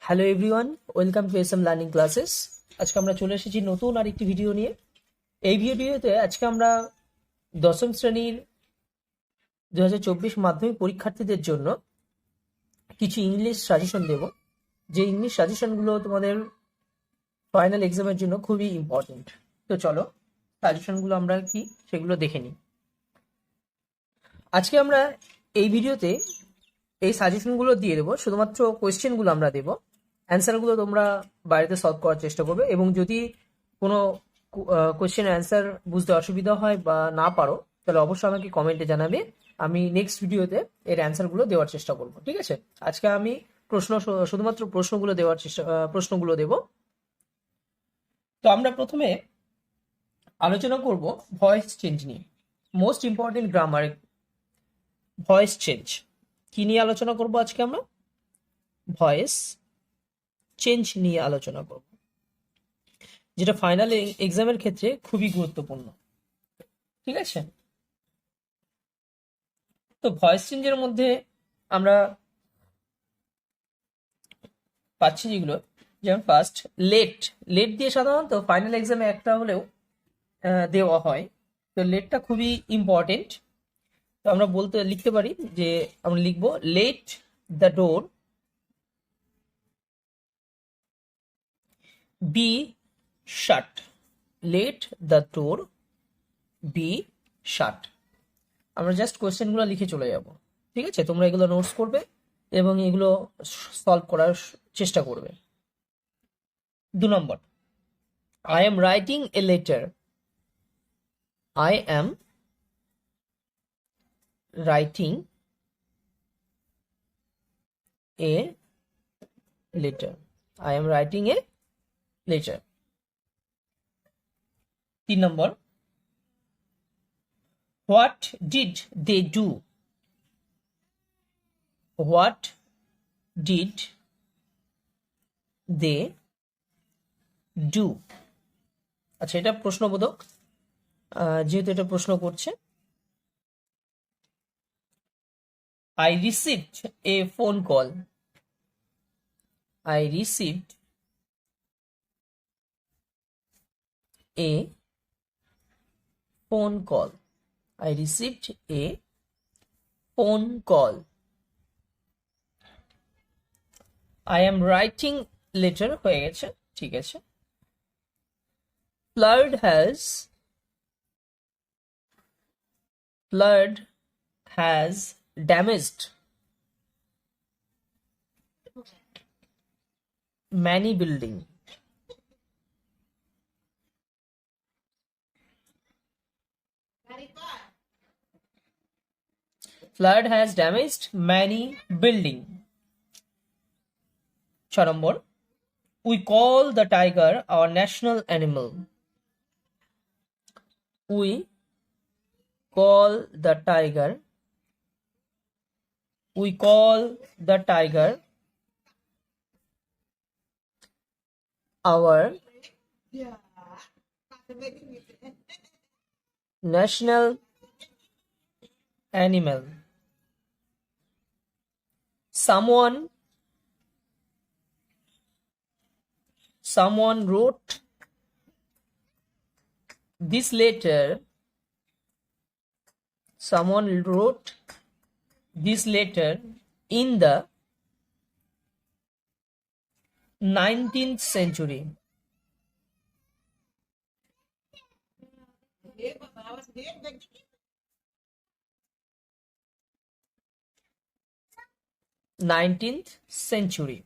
Hello everyone, welcome to SM learning classes. আজকে আমরা চলে এসেছি নতুন আরেকটি ভিডিও নিয়ে। এই ভিডিওতে আজকে আমরা দশম শ্রেণীর 2024 মাধ্যমিক পরীক্ষার্থীদের জন্য কিছু ইংলিশ সাজেশন দেব, যে ইংলিশ সাজেশনগুলো তোমাদের ফাইনাল এক্সামের জন্য খুবই ইম্পর্টেন্ট। তো চলো সাজেশনগুলো আমরা কি সেগুলো দেখে নিই। আজকে আমরা এই ভিডিওতে এই সাজেশনগুলো দিয়ে দেবো, শুধুমাত্র কোয়েশ্চেনগুলো আমরা দেবো, অ্যান্সারগুলো তোমরা বাড়িতে সলভ করার চেষ্টা করবে। এবং যদি কোনো কোয়েশ্চেনের অ্যান্সার বুঝতে অসুবিধা হয় বা না পারো, তাহলে অবশ্যই আমাকে কমেন্টে জানাবে। আমি নেক্সট ভিডিওতে এর অ্যান্সারগুলো দেওয়ার চেষ্টা করব, ঠিক আছে? আজকে আমি শুধুমাত্র প্রশ্নগুলো দেব। তো আমরা প্রথমে আলোচনা করব ভয়েস চেঞ্জ নিয়ে। Most important grammar, voice change কি নিয়ে আলোচনা করব আজকে? আমরা ভয়েস চেঞ্জ নিয়ে আলোচনা করব, যেটা ফাইনাল এক্সামের ক্ষেত্রে খুবই গুরুত্বপূর্ণ, ঠিক আছে? তো ভয়েস চেঞ্জের মধ্যে আমরা পাচ্ছি যেগুলো, যেমন ফার্স্ট লেট। লেট দিয়ে সাধারণত ফাইনাল এক্সামে একটা হলেও দেওয়া হয়। তো লেটটা খুবই ইম্পর্টেন্ট। তো আমরা লিখতে পারি যে আমরা লিখবো let the door be shut. Let the door be শাট। আমরা জাস্ট কোয়েশ্চেনগুলো লিখে চলে যাব, ঠিক আছে? তোমরা এগুলো নোটস করবে এবং এগুলো সলভ করার চেষ্টা করবে। 2 নম্বর, I am writing a letter. I am writing a letter. I am writing a letter. 3 নম্বর, what did they do. What did they do. আচ্ছা, এটা প্রশ্নবোধক, যেহেতু এটা প্রশ্ন করছে। I received a phone call. I received a phone call. I received a phone call. I am writing letter হয়ে গেছে, ঠিক আছে? Flood has damaged many buildings. Flood has damaged many buildings. 6 number, we call the tiger our national animal. We call the tiger our national animal. Someone wrote this letter. Someone wrote this letter in the 19th century. Nineteenth century.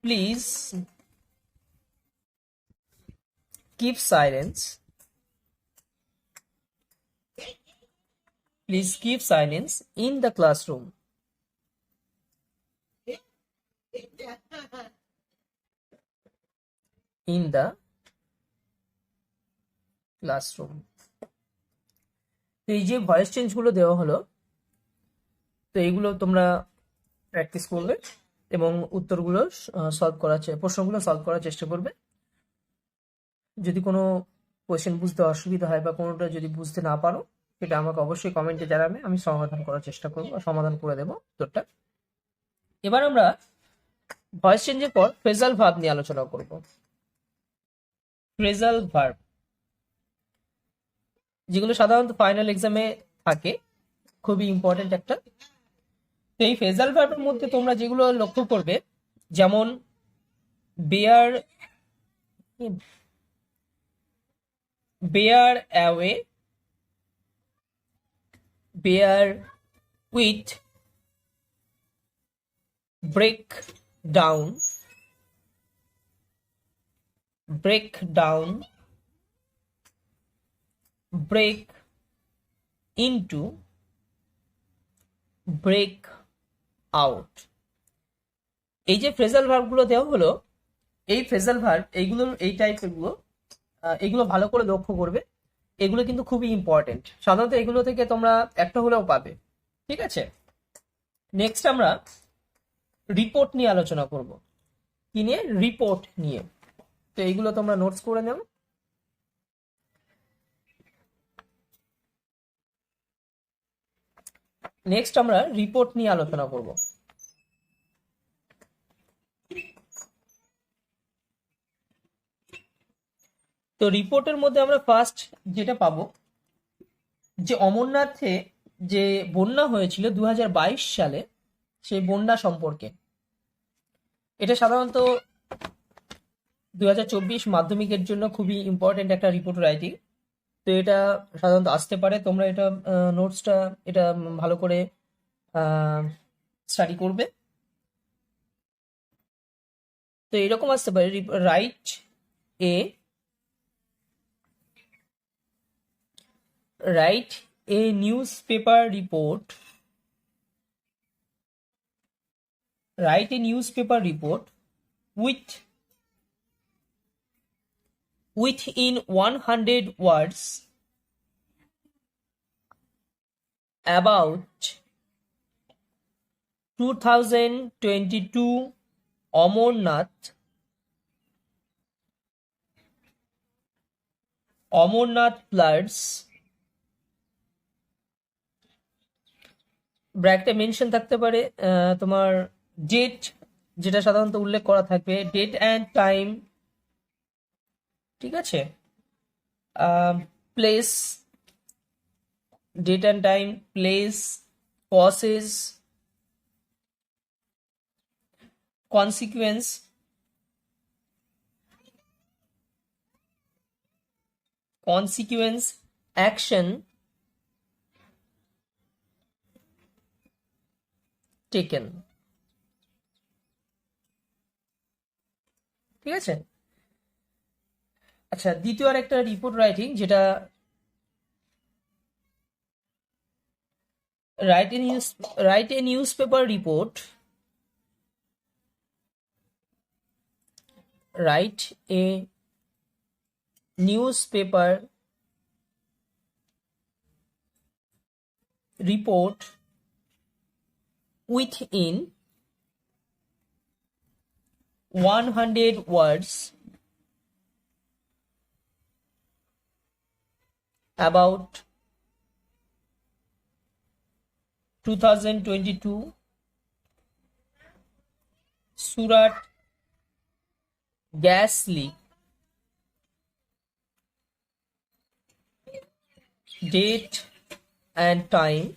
Please keep silence. Please keep silence in the classroom. In the classroom. তো এই যে voice চেঞ্জগুলো দেওয়া হলো, তো এইগুলো তোমরা practice করবে এবং উত্তরগুলো প্রশ্নগুলো সলভ করার চেষ্টা করবে। যদি কোনো কোয়েশ্চেন বুঝতে অসুবিধা হয় বা কোনোটা যদি বুঝতে না পারো, সেটা আমাকে অবশ্যই কমেন্টে জানাবে, আমি সমাধান করার চেষ্টা করবো, সমাধান করে দেবো উত্তরটা। এবার আমরা ভয়েস চেঞ্জের পর ফ্রেজাল ভার্ব নিয়ে আলোচনা করব। ফ্রেজাল ভার্ব যেগুলো সাধারণত ফাইনাল এক্সামে থাকে, খুবই ইম্পর্টেন্ট একটা। তো এই ফ্রেজাল ভার্বের মধ্যে তোমরা যেগুলো লক্ষ্য করবে, যেমন bear bear away, bear with, break down, break down, break into, break out. এই যে ফ্রেজাল ভার্বগুলো দেওয়া হলো, এই ফ্রেজাল ভার্ব এইগুলোর এই টাইপের গুলো, এগুলো ভালো করে লক্ষ্য করবে, এগুলো কিন্তু খুবই ইম্পর্টেন্ট। সাধারণত এগুলো থেকে তোমরা একটা হলেও পাবে, ঠিক আছে। নেক্সট আমরা রিপোর্ট নিয়ে আলোচনা করব। কি নিয়ে? রিপোর্ট নিয়ে। তো এইগুলো তোমরা নোটস করে নাও। নেক্সট আমরা রিপোর্ট নিয়ে আলোচনা করব। তো রিপোর্টের মধ্যে আমরা ফার্স্ট যেটা পাবো, যে অমরনাথে যে বন্যা হয়েছিল 2022 সালে, সেই বন্যা সম্পর্কে। এটা সাধারণত 2024 মাধ্যমিকের জন্য খুবই ইম্পর্টেন্ট একটা রিপোর্ট রাইটিং। তো এটা সাধারণত আসতে পারে, তোমরা এটা নোটসটা এটা ভালো করে স্টাডি করবে। তো এরকম আসতে পারে, write a write a newspaper report, write a newspaper report within 100 words about 2022 Amarnath floods, ব্র্যাকেটে মেনশন থাকতে পারে তোমার ডেট, যেটা সাধারণত উল্লেখ করা থাকবে, ডেট অ্যান্ড টাইম, ঠিক আছে, place, date and time, place, causes, consequence, action taken, ঠিক আছে। আচ্ছা, দ্বিতীয় আর একটা রিপোর্ট রাইটিং, যেটা write a newspaper report, write a newspaper report within 100 words about 2022 Surat gas leak, date and time,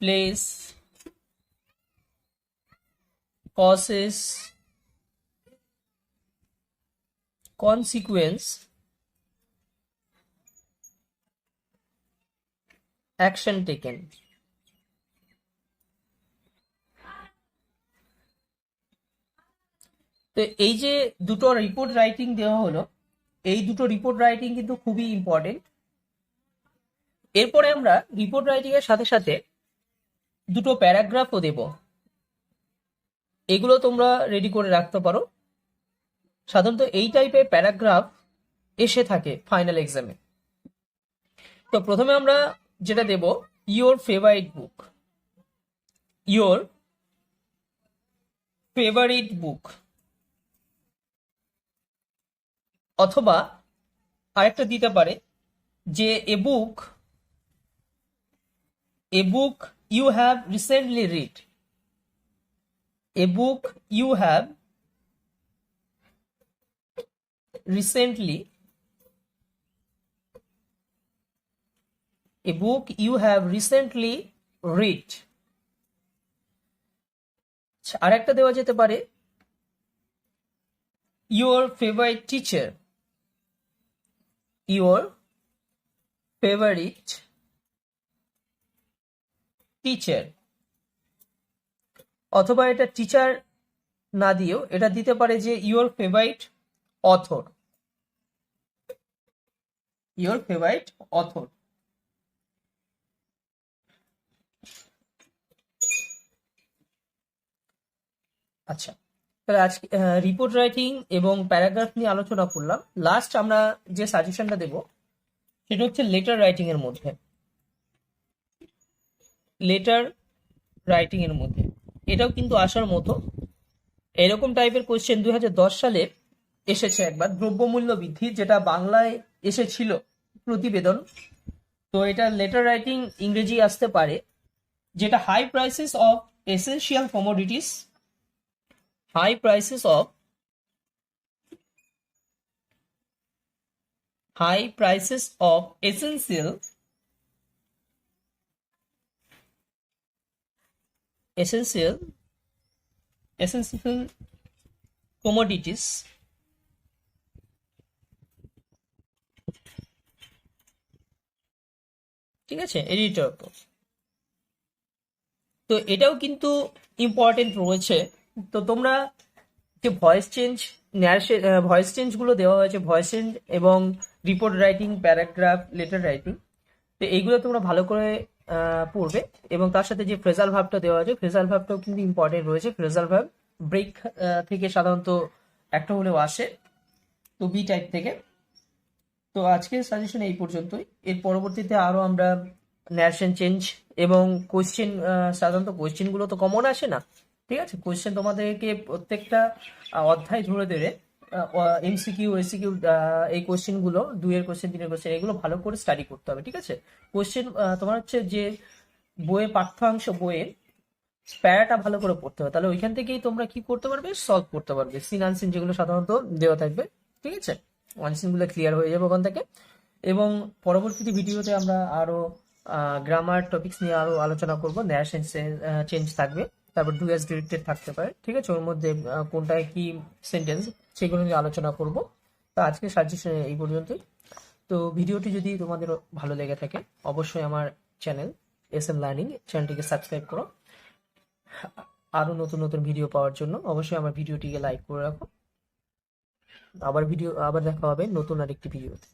place, causes, consequence, action taken। তো এই যে দুটো রিপোর্ট রাইটিং দেওয়া হলো, এই দুটো রিপোর্ট রাইটিং কিন্তু খুবই ইম্পর্টেন্ট। এরপরে আমরা রিপোর্ট রাইটিং এর সাথে সাথে দুটো প্যারাগ্রাফও দেব, এগুলো তোমরা রেডি করে রাখতে পারো। সাধারণত এই টাইপের প্যারাগ্রাফ এসে থাকে ফাইনাল এক্সামে। তো প্রথমে আমরা যেটা দেব, your favourite book, your favourite book, অথবা আরেকটা দিতে পারে যে a book you have recently read, a book you have recently, a book you have recently read. আরেকটা দেওয়া যেতে পারে your favorite teacher, your favorite teacher, অথবা এটা টিচার না দিয়েও এটা দিতে পারে যে your favorite author, your favorite author। আচ্ছা, তাহলে আজকে রিপোর্ট রাইটিং এবং প্যারাগ্রাফ নিয়ে আলোচনা করলাম। লাস্ট আমরা যে সাজেশনটা দেব সেটা হচ্ছে লেটার রাইটিং এর মধ্যে, লেটার রাইটিং এর মধ্যে এটাও কিন্তু আসার মতো। এরকম টাইপের কোশ্চেন 2010 সালে এসেছে একবার, দ্রব্যমূল্য বৃদ্ধি, যেটা বাংলায় এসেছিল প্রতিবেদন। তো এটা লেটার রাইটিং ইংরেজি আসতে পারে, যেটা high prices of essential commodities, high prices of essential commodities, ঠিক আছে, এডিটর। তো এটাও কিন্তু ইম্পর্টেন্ট রয়েছে। তো তোমরা যে ভয়েস চেঞ্জ গুলো দেওয়া হয়েছে, ভয়েস চেঞ্জ এবং report writing, paragraph, letter writing, তো এইগুলো তোমরা ভালো করে পড়বে। এবং তার সাথে যে ফ্রেজাল ভার্বটা দেওয়া আছে, ফ্রেজাল ভার্বটাও কিন্তু ইম্পর্টেন্ট রয়েছে। ফ্রেজাল ভার্ব ব্রেক থেকে সাধারণত একটা হলেও আসে, তো বি টাইপ থেকে। তো আজকের সাজেশন এই পর্যন্তই। এর পরবর্তীতে আরো আমরা ন্যারেশন চেঞ্জ এবং কোশ্চেন, সাধারণত কোশ্চেনগুলো তো কমন আসে না, ঠিক আছে। কোশ্চেন তোমাদেরকে প্রত্যেকটা অধ্যায় ধরে ধরে এমসিকিউ, এসিকিউ, এই কোশ্চেনগুলো 2 এর কোশ্চেন, 3-এর কোশ্চেন, এগুলো ভালো করে স্টাডি করতে হবে, ঠিক আছে। কোশ্চেন তোমার হচ্ছে যে বইয়ের পাঠ্যাংশ, বইয়ের প্যারাটা ভালো করে পড়তে হবে, তাহলে ওইখান থেকেই তোমরা কি করতে পারবে, সলভ করতে পারবে। সিন আনসিন যেগুলো সাধারণত দেওয়া থাকবে, ঠিক আছে, আনসিন গুলো ক্লিয়ার হয়ে যাবে ওখান থেকে। এবং পরবর্তী ভিডিওতে আমরা আরো গ্রামার টপিকস নিয়ে আরো আলোচনা করব। ন্যারেশন চেঞ্জ থাকবে, তারপর ডু অ্যাজ ডিরেক্টেড থাকতে পারে, ঠিক আছে, ওর মধ্যে কোনটায় কি সেন্টেন্স, সেগুলো নিয়ে আলোচনা করব। তো আজকে সাজেশন এই পর্যন্তই। তো ভিডিওটি যদি তোমাদের ভালো লেগে থাকে অবশ্যই আমার চ্যানেল এসএম লার্নিং চ্যানেলটিকে সাবস্ক্রাইব করো। আরো নতুন নতুন ভিডিও পাওয়ার জন্য অবশ্যই আমার ভিডিওটিকে লাইক করে রাখো। আবার দেখা হবে নতুন আরেকটি ভিডিওতে।